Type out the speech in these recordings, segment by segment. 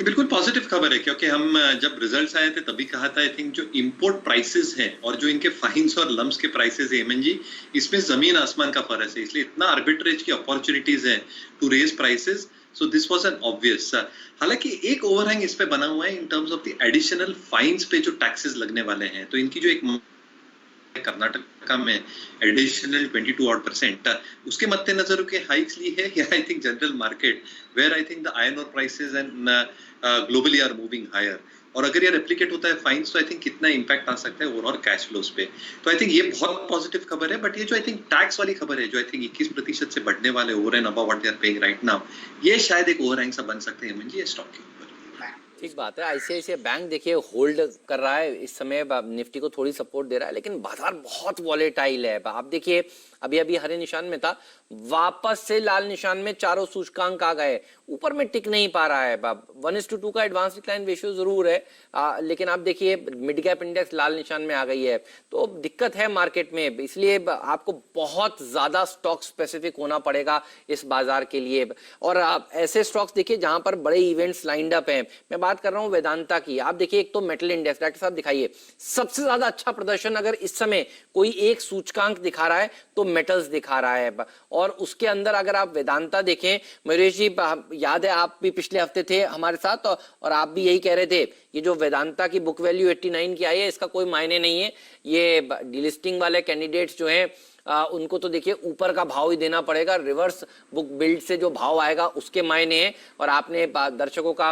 ये बिल्कुल पॉजिटिव खबर है क्योंकि हम जब रिजल्ट्स आए थे तभी कहा था आई थिंक जो इंपोर्ट प्राइसेस हैं और जो इनके फाइन्स और लम्स के प्राइसेस है एमएन जी, इसमें जमीन आसमान का फर्क है, इसलिए इतना आर्बिट्रेज की अपॉर्चुनिटीज है to raise prices. So this was an obvious. हालांकि एक ओवरहैंग इस पे बना हुआ है in terms of the additional fines पे जो टैक्सेस लगने वाले हैं, तो इनकी जो एक कर्नाटका में एडिशनल 22% उसके मद्देनजर के हाइक्स ली है या I think general market where I think the iron ore prices and globally are moving higher, और अगर ये रेप्लिकेट होता है फाइन्स तो आई थिंक कितना इंपैक्ट आ सकता है ओवरऑल कैश फ्लोज पे। तो आई थिंक ये बहुत पॉजिटिव खबर है। बट ये जो आई थिंक टैक्स वाली खबर है जो आई थिंक 21% से बढ़ने वाले over and above what they are paying right now, ये शायद एक ओवरहैंग सा बन सकते हैं ये स्टॉक के ऊपर। ठीक बात है। आईसीआईसीआई बैंक देखिए होल्ड कर रहा है इस समय, निफ्टी को थोड़ी सपोर्ट दे रहा है, लेकिन बाजार बहुत वॉलेटाइल है। आप देखिए अभी अभी हरे निशान में था, वापस से लाल निशान में चारों सूचकांक आ गए, ऊपर में टिक नहीं पा रहा है। 1:2 का एडवांस डिक्लाइन रेशियो जरूर है, लेकिन आप देखिए मिड कैप इंडेक्स लाल निशान में आ गई है, तो दिक्कत है मार्केट में। इसलिए आपको बहुत ज्यादा स्टॉक स्पेसिफिक होना पड़ेगा इस बाजार के लिए, और आप ऐसे स्टॉक्स देखिए जहां पर बड़े इवेंट्स लाइंड अप हैं। मैं बात कर रहा हूं वेदांता की। आप देखिए एक तो मेटल इंडेक्स, डॉक्टर साहब दिखाइए, सबसे ज्यादा अच्छा प्रदर्शन अगर इस समय कोई एक सूचकांक दिखा रहा है तो मेटल्स दिखा रहा है। और उसके अंदर अगर आप वेदांता देखें, मयूरेश जी याद है आप भी पिछले हफ्ते थे हमारे साथ और आप भी यही कह रहे थे, ये जो वेदांता की बुक वैल्यू 89 की आई है इसका कोई मायने नहीं है, ये डीलिस्टिंग वाले कैंडिडेट्स जो हैं उनको तो देखिए ऊपर का भाव ही देना पड़ेगा, रिवर्स बुक बिल्ड से जो भाव आएगा उसके मायने हैं। और आपने दर्शकों का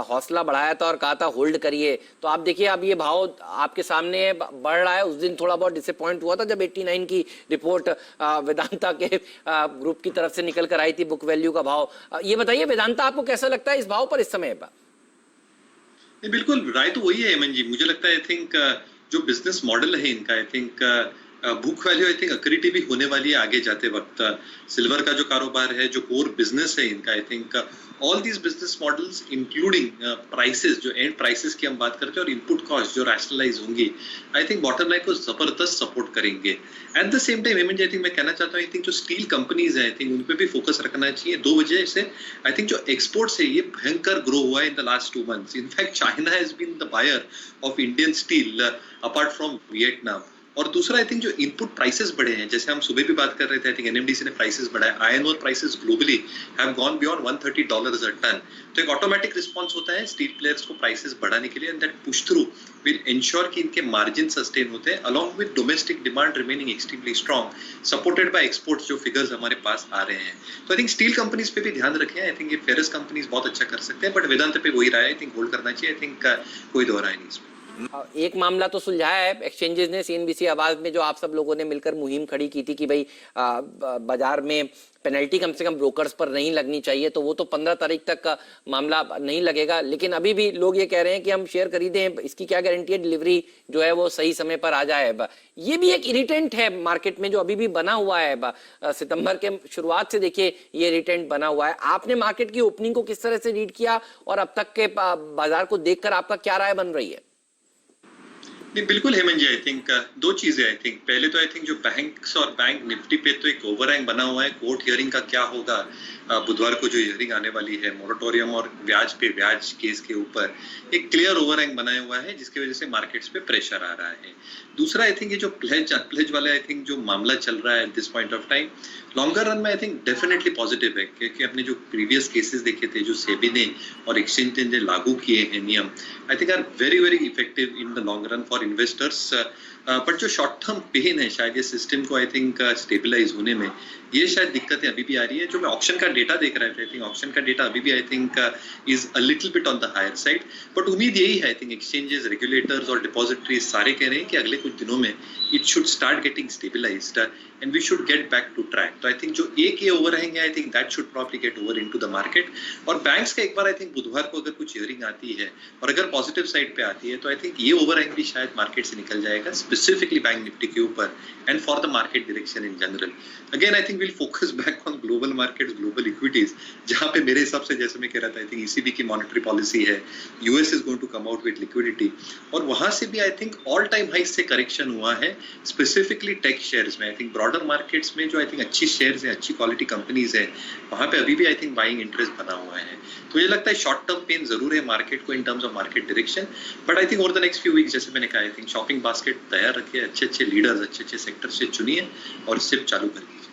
हौसला बढ़ाया था और कहा था होल्ड करिए, तो आप देखिए अब ये भाव आपके सामने बढ़ रहा है। उस दिन थोड़ा बहुत डिसअपॉइंट हुआ था जब 89 की रिपोर्ट वेदांता के ग्रुप की तरफ से निकल कर आई थी बुक वैल्यू का भाव। ये बताइए वेदांता आपको कैसा लगता है इस भाव पर इस समय? बिल्कुल राय तो वही है एमएन जी, मुझे लगता है आई थिंक जो बिजनेस मॉडल है इनका, I think book value I think accretive भी होने वाली है आगे जाते वक्त। सिल्वर का जो कारोबार है, जो कोर बिजनेस है इनका, I think all these business models including prices, जो एंड प्राइसेस की हम बात करते हैं और इनपुट कॉस्ट जो रैशनलाइज होंगी, आई थिंक बॉटम लाइन को जबरदस्त सपोर्ट करेंगे। At the same time MN ji, I think मैं कहना चाहता हूँ, आई थिंक जो स्टील कंपनीज है आई थिंक उन पे भी फोकस रखना चाहिए। दो वजह से आई थिंक जो एक्सपोर्ट्स है ये भयंकर ग्रो हुआ है in the last 2 months। In fact China has been the buyer of Indian steel apart from Vietnam. और दूसरा आई थिंक जो इनपुट प्राइसेस बढ़े हैं, जैसे हम सुबह भी बात कर रहे थे, आई थिंक एनएमडीसी ने प्राइसेस बढ़ाए, iron ore prices globally have gone beyond $130 a ton. तो एक ऑटोमेटिक रिस्पांस होता है स्टील प्लेयर्स को प्राइसेस बढ़ाने के लिए, and that push through will ensure कि इनके मार्जिन सस्टेन होते हैं along with domestic demand remaining extremely strong, supported by exports जो फिगर्स हमारे पास आ रहे हैं। तो आई थिंक स्टील कंपनीज पे भी ध्यान रखें, आई थिंक ये फेरस कंपनीज बहुत अच्छा कर सकते हैं, बट वेदांत पे वही रहा है, आई थिंक होल्ड करना चाहिए। आई थिंक कोई दोहरा नहीं इसमें। एक मामला तो सुलझाया है एक्सचेंजेस ने, सीएनबीसी आवाज में जो आप सब लोगों ने मिलकर मुहिम खड़ी की थी कि भाई बाजार में पेनल्टी कम से कम ब्रोकर्स पर नहीं लगनी चाहिए, तो वो तो 15 तारीख तक का मामला नहीं लगेगा। लेकिन अभी भी लोग ये कह रहे हैं कि हम शेयर खरीदें, इसकी क्या गारंटी है डिलीवरी जो है वो सही समय पर आ जाए। ये भी एक इरिटेंट है मार्केट में जो अभी भी बना हुआ है। सितंबर के शुरुआत से देखिए ये इरिटेंट बना हुआ है। आपने मार्केट की ओपनिंग को किस तरह से रीड किया और अब तक के बाजार को देखकर आपका क्या राय बन रही है? नहीं बिल्कुल हेमंत जी, आई थिंक दो चीजें। आई थिंक पहले तो आई थिंक जो बैंक्स और बैंक निफ्टी पे तो एक ओवरहैंग बना हुआ है, कोर्ट हियरिंग का क्या होगा, बुधवार को जो हियरिंग आने वाली है मोरेटोरियम और ब्याज पे ब्याज केस के ऊपर, एक क्लियर ओवरहैंग बनाया हुआ है जिसकी वजह से मार्केट्स पे प्रेशर आ रहा है। दूसरा आई थिंक ये जो प्लेज वाले आई थिंक जो मामला चल रहा है at this point of time, longer run में आई थिंक डेफिनेटली पॉजिटिव है, क्योंकि अपने जो प्रीवियस केसेस देखे थे जो सेबी ने और एक्सचेंज ने लागू किए हैं नियम, I think are very very effective in the long run for investors. But जो शॉर्ट टर्म पेन है शायद ये सिस्टम को आई थिंक स्टेबलाइज होने में, ये शायद दिक्कतें अभी भी आ रही है। जो मैं ऑप्शन का डेटा देख रहा है, आई थिंक ऑप्शन का डेटा अभी भी I think is a little bit on the higher side, but उम्मीद यही है आई थिंक एक्सचेंजेस, रेगुलेटर्स और डिपॉजिटरीज सारे कह रहे हैं कि अगले कुछ दिनों में it should start getting stabilised and we should get back to track. तो आई थिंक जो एक ये ओवरहैंग है I think that should probably get over into the market. और बैंक्स का एक बार आई थिंक बुधवार को अगर कुछ हियरिंग आती है और अगर पॉजिटिव साइड पे आती है तो आई थिंक ये ओवरहैंग भी शायद मार्केट से निकल जाएगा, स्पेसिफिकली बैंक निफ्टी के ऊपर and for the market direction in general. Again I think will focus back on global markets, global equities, जहां पे मेरे हिसाब से जैसे मैं कह रहा था आई थिंक ईसीबी की मॉनेटरी पॉलिसी है, US is going to come out with liquidity, और वहां से भी I think all time high से करेक्शन हुआ है स्पेसिफिकली टेक शेयर्स में। I think broader broader markets में जो आई थिंक अच्छी शेयर्स है, अच्छी क्वालिटी कंपनीज है, वहां पे अभी भी आई थिंक बाइंग इंटरेस्ट बना हुआ है। तो मुझे लगता है शॉर्ट टर्म पेन जरूर है मार्केट को इन terms of market direction, but I think over the next few weeks जैसे मैंने कहा आई थिंक शॉपिंग बास्केट तैयार रखिए, अच्छे अच्छे लीडर्स, अच्छे अच्छे सेक्टर से चुनिए और सिर्फ चालू कर दीजिए।